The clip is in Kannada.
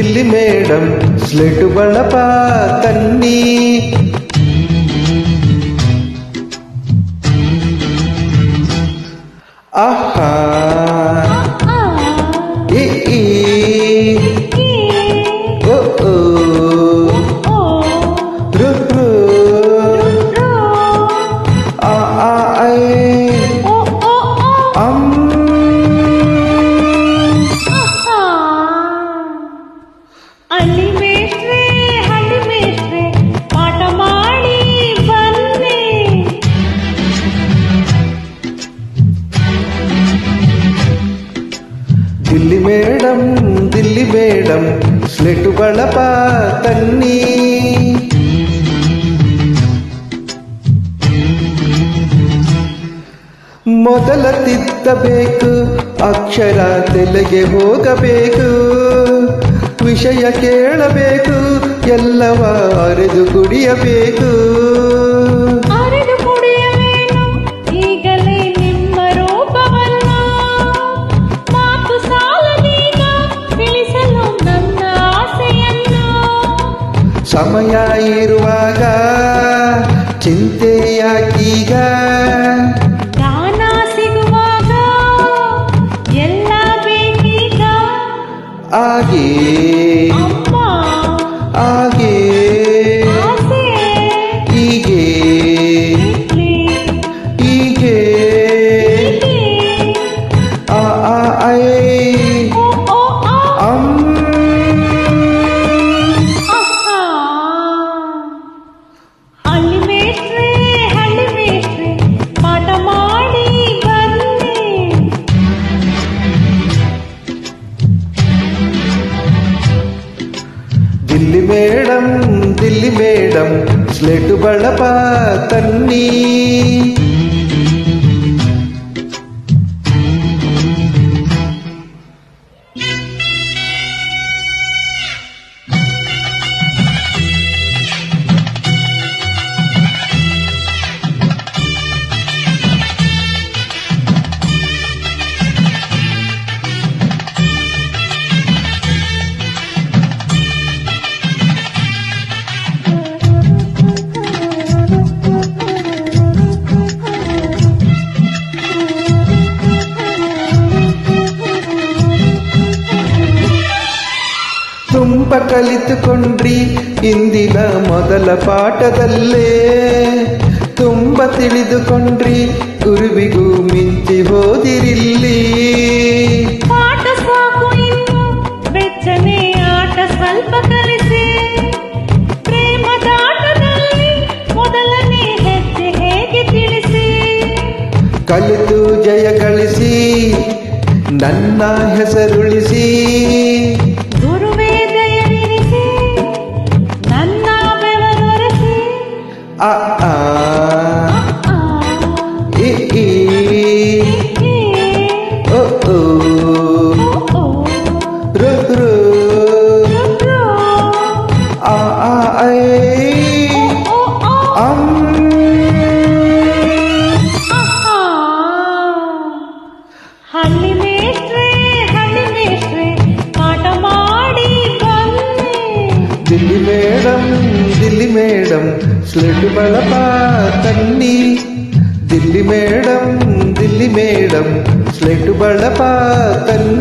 ದಿಲ್ಲಿ ಮೇಡಂ ಸ್ಲೇಟು ಬಳಪ ತನ್ನಿ. ಆಹಾ ಈ ಓ ಓ ರು ರು ಆ ಆ ಐ ಅಂ. ಹಳ್ಳಿ ಮೇಷ್ಟ್ರೆ ಪಾಠ ಮಾಡಿ ಬನ್ನಿ. ದಿಲ್ಲಿ ಮೇಡಂ ಸ್ಲೇಟು ಬಳಪ ತನ್ನಿ. ಮೊದಲ ತಿದ್ದಬೇಕು, ಅಕ್ಷರ ತೆಲೆಗೆ ಹೋಗಬೇಕು, ವಿಷಯ ಕೇಳಬೇಕು, ಎಲ್ಲವ ಅರೆದು ಕುಡಿಯಬೇಕು. ಅರೆದು ಕುಡಿಯವೇನು ಈಗಲೇ ನಿಮ್ಮ ರೂಪವನ್ನು, ಮಾತು ಸಾಲದೀಗ ತಿಳಿಸಲು ನನ್ನ ಆಸೆಯನ್ನು. ಸಮಯ ಇರುವಾಗ ಚಿಂತೆ ಯಾಕೀಗ, ಜ್ಞಾನ ಸಿಗುವಾಗ ಎಲ್ಲ ಬೇಕೀಗ. ಆಗೆ ಅಮ್ಮ ಆಗೆ ಆಸೆ ಹೀಗೆ ಇಡ್ಲಿ ಹೀಗೆ ಆ ಆ ಐ ಓ ಓ ಆ ಅಂ. ಆಹಾ. ಹಳ್ಳಿ ಮೇಷ್ಟ್ರೆ ಪಾಠ ಮಾಡಿ ಬನ್ನಿ. ದಿಲ್ಲಿ ಮೇಡಂ ಸ್ಲೇಟು ಬಳಪ ತನ್ನಿ. ತುಂಬ ಕಲಿತುಕೊಂಡ್ರಿ ಇಂದಿನ ಮೊದಲ ಪಾಠದಲ್ಲೇ, ತುಂಬ ತಿಳಿದುಕೊಂಡ್ರಿ ಗುರುವಿಗೂ ಮಿಂಚಿ ಹೋದಿರಿಲ್ಲಿ. ಪಾಠ ಸಾಕು ಇನ್ನು ಬೆಚ್ಚನೆ ಆಟ ಸ್ವಲ್ಪ ಕಲಿಸಿ, ಪ್ರೇಮದಾಟದಲ್ಲಿ ಮೊದಲನೇ ಹೆಜ್ಜೆ ಹೇಗೆ ತಿಳಿಸಿ. ಕಲಿತು ಜಯ ಗಳಿಸಿ ನನ್ನ ಹೆಸರುಳಿಸಿ, ಗುರುವೇ ದಯವಿರಿಸಿ ನನ್ನ ಬೆವರೊರೆಸಿ. ಆ ಆ ಇ ಈ ಓ ಓ ರು ರು ಆ ಆ ಐ ಅಂ. ಹಳ್ಳಿ ಮೇಷ್ಟ್ರೆ ಪಾಠ ಮಾಡಿ ಬನ್ನಿ. ದಿಲ್ಲಿ ಮೇಡಂ ಸ್ಲೇಟು ಬಳಪ ತನ್ನಿ. ದಿಲ್ಲಿ ಮೇಡಂ ಸ್ಲೇಟು ಬಳಪ ತನ್ನಿ.